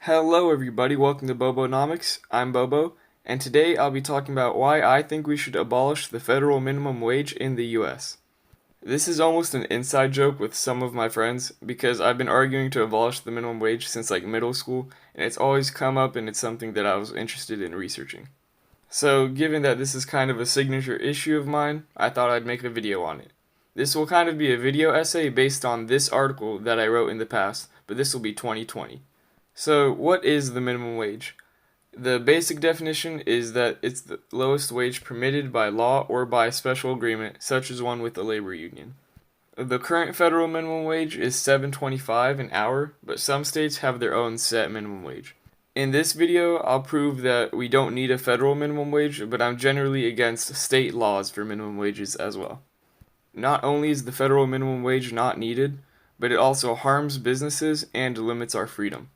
Hello everybody, welcome to Bobonomics. I'm Bobo, and today I'll be talking about why I think we should abolish the federal minimum wage in the US. This is almost an inside joke with some of my friends because I've been arguing to abolish the minimum wage since middle school, and it's always come up and it's something that I was interested in researching. So, given that this is kind of a signature issue of mine, I thought I'd make a video on it. This will kind of be a video essay based on this article that I wrote in the past, but this will be 2020. So, what is the minimum wage? The basic definition is that it's the lowest wage permitted by law or by special agreement, such as one with the labor union. The current federal minimum wage is $7.25 an hour, but some states have their own set minimum wage. In this video, I'll prove that we don't need a federal minimum wage, but I'm generally against state laws for minimum wages as well. Not only is the federal minimum wage not needed, but it also harms businesses and limits our freedom.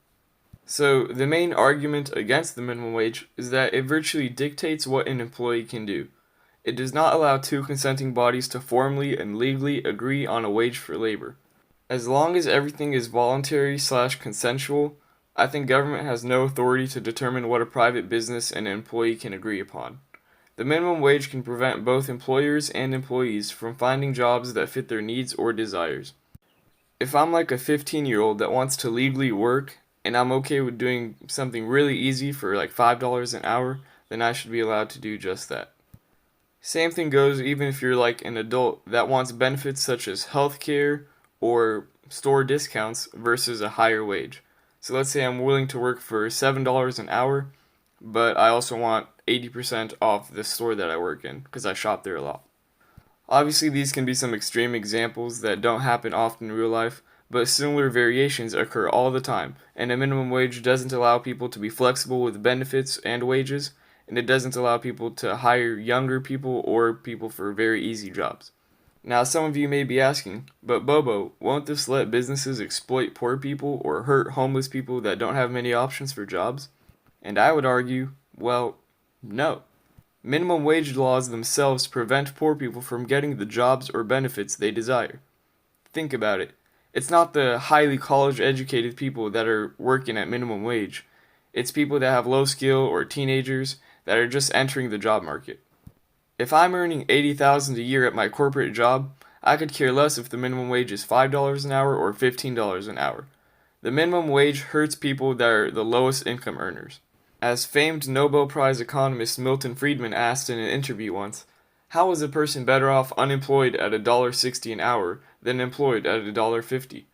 So, the main argument against the minimum wage is that it virtually dictates what an employee can do. It does not allow two consenting bodies to formally and legally agree on a wage for labor. As long as everything is voluntary/consensual, I think government has no authority to determine what a private business and an employee can agree upon. The minimum wage can prevent both employers and employees from finding jobs that fit their needs or desires. If I'm like a 15-year-old that wants to legally work, and I'm okay with doing something really easy for $5 an hour, then I should be allowed to do just that. Same thing goes even if you're an adult that wants benefits such as healthcare or store discounts versus a higher wage. So let's say I'm willing to work for $7 an hour, but I also want 80% off the store that I work in because I shop there a lot. Obviously, these can be some extreme examples that don't happen often in real life, but similar variations occur all the time, and a minimum wage doesn't allow people to be flexible with benefits and wages, and it doesn't allow people to hire younger people or people for very easy jobs. Now, some of you may be asking, but Bobo, won't this let businesses exploit poor people or hurt homeless people that don't have many options for jobs? And I would argue, well, no. Minimum wage laws themselves prevent poor people from getting the jobs or benefits they desire. Think about it. It's not the highly college-educated people that are working at minimum wage. It's people that have low skill or teenagers that are just entering the job market. If I'm earning $80,000 a year at my corporate job, I could care less if the minimum wage is $5 an hour or $15 an hour. The minimum wage hurts people that are the lowest income earners. As famed Nobel Prize economist Milton Friedman asked in an interview once, how is a person better off unemployed at $1.60 an hour than employed at $1.50?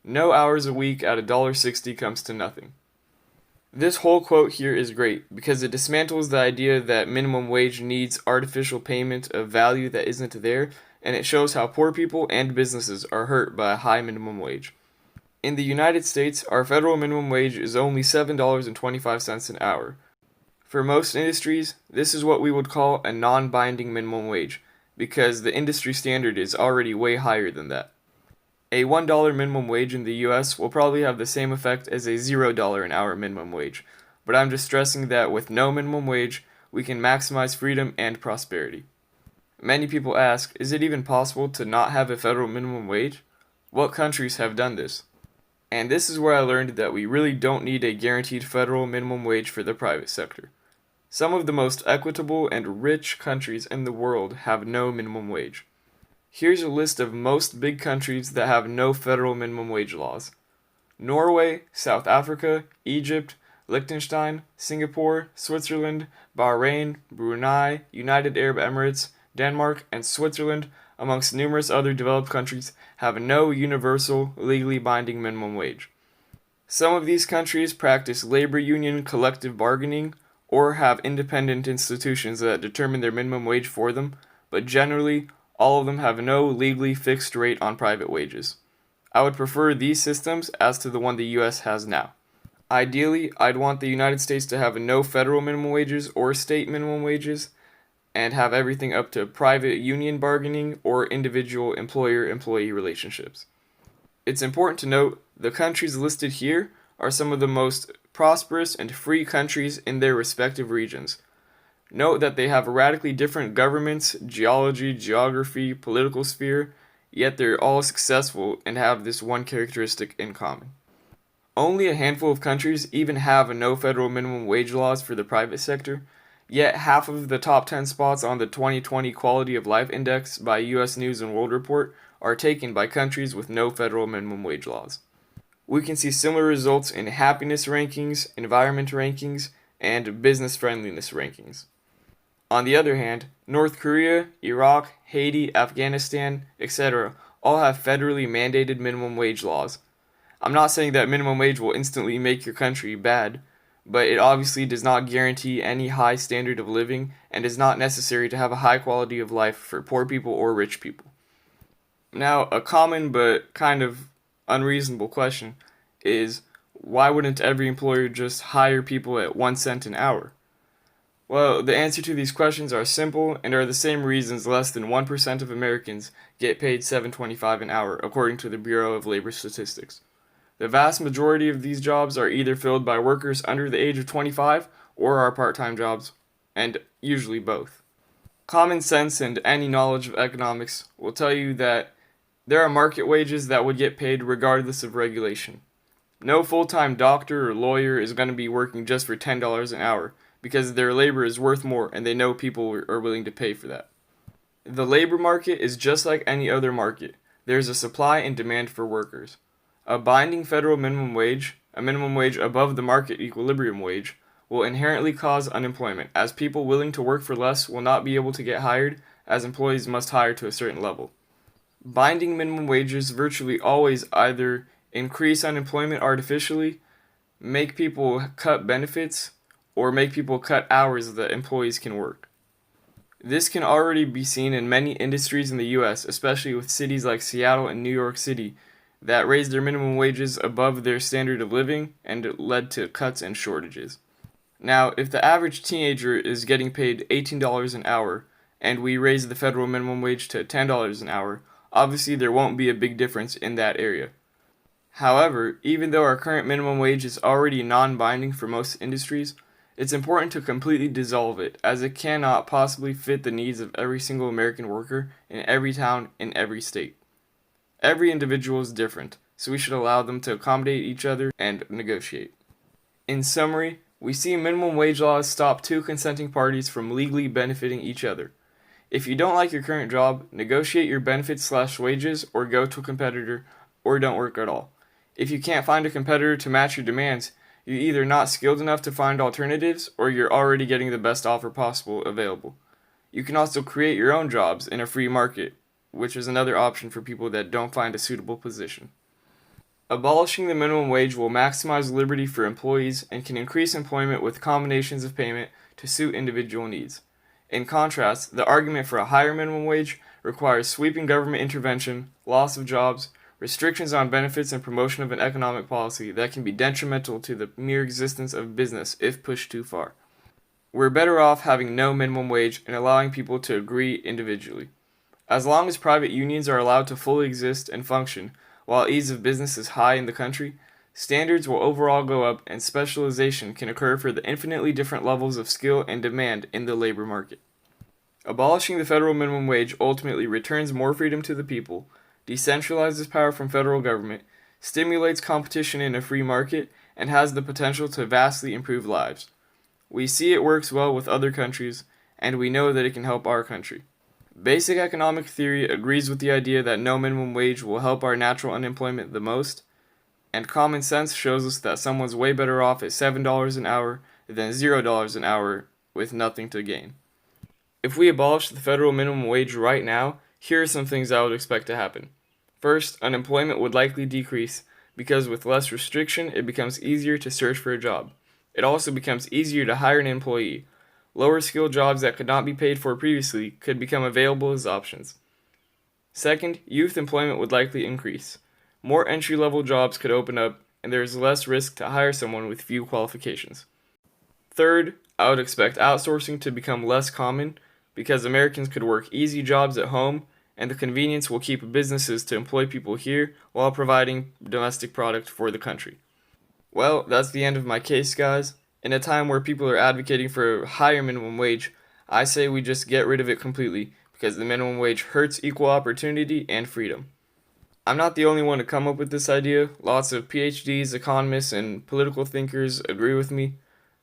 No hours a week at $1.60 comes to nothing. This whole quote here is great because it dismantles the idea that minimum wage needs artificial payment of value that isn't there, and it shows how poor people and businesses are hurt by a high minimum wage. In the United States, our federal minimum wage is only $7.25 an hour. For most industries, this is what we would call a non-binding minimum wage, because the industry standard is already way higher than that. A $1 minimum wage in the US will probably have the same effect as a $0 an hour minimum wage, but I'm just stressing that with no minimum wage, we can maximize freedom and prosperity. Many people ask, is it even possible to not have a federal minimum wage? What countries have done this? And this is where I learned that we really don't need a guaranteed federal minimum wage for the private sector. Some of the most equitable and rich countries in the world have no minimum wage. Here's a list of most big countries that have no federal minimum wage laws. Norway, South Africa, Egypt, Liechtenstein, Singapore, Switzerland, Bahrain, Brunei, United Arab Emirates, Denmark, and Switzerland, amongst numerous other developed countries, have no universal, legally binding minimum wage. Some of these countries practice labor union collective bargaining, or have independent institutions that determine their minimum wage for them, but generally, all of them have no legally fixed rate on private wages. I would prefer these systems as to the one the US has now. Ideally, I'd want the United States to have no federal minimum wages or state minimum wages, and have everything up to private union bargaining or individual employer-employee relationships. It's important to note the countries listed here are some of the most prosperous and free countries in their respective regions. Note that they have radically different governments, geology, geography, political sphere, yet they're all successful and have this one characteristic in common. Only a handful of countries even have no federal minimum wage laws for the private sector, yet half of the top 10 spots on the 2020 Quality of Life Index by US News and World Report are taken by countries with no federal minimum wage laws. We can see similar results in happiness rankings, environment rankings, and business friendliness rankings. On the other hand, North Korea, Iraq, Haiti, Afghanistan, etc. all have federally mandated minimum wage laws. I'm not saying that minimum wage will instantly make your country bad, but it obviously does not guarantee any high standard of living and is not necessary to have a high quality of life for poor people or rich people. Now, a common but kind of unreasonable question is, why wouldn't every employer just hire people at 1 cent an hour? Well, the answer to these questions are simple and are the same reasons less than 1% of Americans get paid $7.25 an hour, according to the Bureau of Labor Statistics. The vast majority of these jobs are either filled by workers under the age of 25 or are part-time jobs, and usually both. Common sense and any knowledge of economics will tell you that there are market wages that would get paid regardless of regulation. No full-time doctor or lawyer is going to be working just for $10 an hour because their labor is worth more and they know people are willing to pay for that. The labor market is just like any other market. There's a supply and demand for workers. A binding federal minimum wage, a minimum wage above the market equilibrium wage, will inherently cause unemployment, as people willing to work for less will not be able to get hired, as employees must hire to a certain level. Binding minimum wages virtually always either increase unemployment artificially, make people cut benefits, or make people cut hours that employees can work. This can already be seen in many industries in the US, especially with cities like Seattle and New York City, that raised their minimum wages above their standard of living and led to cuts and shortages. Now, if the average teenager is getting paid $18 an hour and we raise the federal minimum wage to $10 an hour, obviously there won't be a big difference in that area. However, even though our current minimum wage is already non-binding for most industries, it's important to completely dissolve it, as it cannot possibly fit the needs of every single American worker in every town in every state. Every individual is different, so we should allow them to accommodate each other and negotiate. In summary, we see minimum wage laws stop two consenting parties from legally benefiting each other. If you don't like your current job, negotiate your benefits/wages or go to a competitor, or don't work at all. If you can't find a competitor to match your demands, you're either not skilled enough to find alternatives or you're already getting the best offer possible available. You can also create your own jobs in a free market, which is another option for people that don't find a suitable position. Abolishing the minimum wage will maximize liberty for employees and can increase employment with combinations of payment to suit individual needs. In contrast, the argument for a higher minimum wage requires sweeping government intervention, loss of jobs, restrictions on benefits, and promotion of an economic policy that can be detrimental to the mere existence of business if pushed too far. We're better off having no minimum wage and allowing people to agree individually. As long as private unions are allowed to fully exist and function, while ease of business is high in the country, standards will overall go up and specialization can occur for the infinitely different levels of skill and demand in the labor market. Abolishing the federal minimum wage ultimately returns more freedom to the people, decentralizes power from federal government, stimulates competition in a free market, and has the potential to vastly improve lives. We see it works well with other countries, and we know that it can help our country. Basic economic theory agrees with the idea that no minimum wage will help our natural unemployment the most, and common sense shows us that someone's way better off at $7 an hour than $0 an hour with nothing to gain. If we abolish the federal minimum wage right now, here are some things I would expect to happen. First, unemployment would likely decrease because with less restriction, it becomes easier to search for a job. It also becomes easier to hire an employee. Lower skilled jobs that could not be paid for previously could become available as options. Second, youth employment would likely increase. More entry-level jobs could open up, and there is less risk to hire someone with few qualifications. Third, I would expect outsourcing to become less common because Americans could work easy jobs at home, and the convenience will keep businesses to employ people here while providing domestic product for the country. Well, that's the end of my case, guys. In a time where people are advocating for a higher minimum wage, I say we just get rid of it completely because the minimum wage hurts equal opportunity and freedom. I'm not the only one to come up with this idea. Lots of PhDs, economists, and political thinkers agree with me,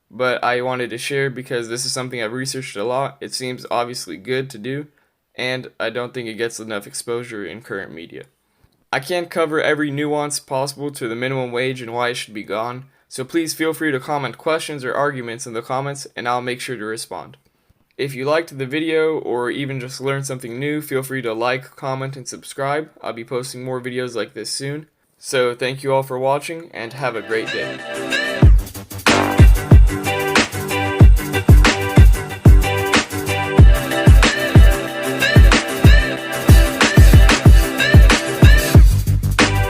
but I wanted to share because this is something I've researched a lot. It seems obviously good to do, and I don't think it gets enough exposure in current media. I can't cover every nuance possible to the minimum wage and why it should be gone, so please feel free to comment questions or arguments in the comments and I'll make sure to respond. If you liked the video or even just learned something new, feel free to like, comment, and subscribe. I'll be posting more videos like this soon. So thank you all for watching and have a great day.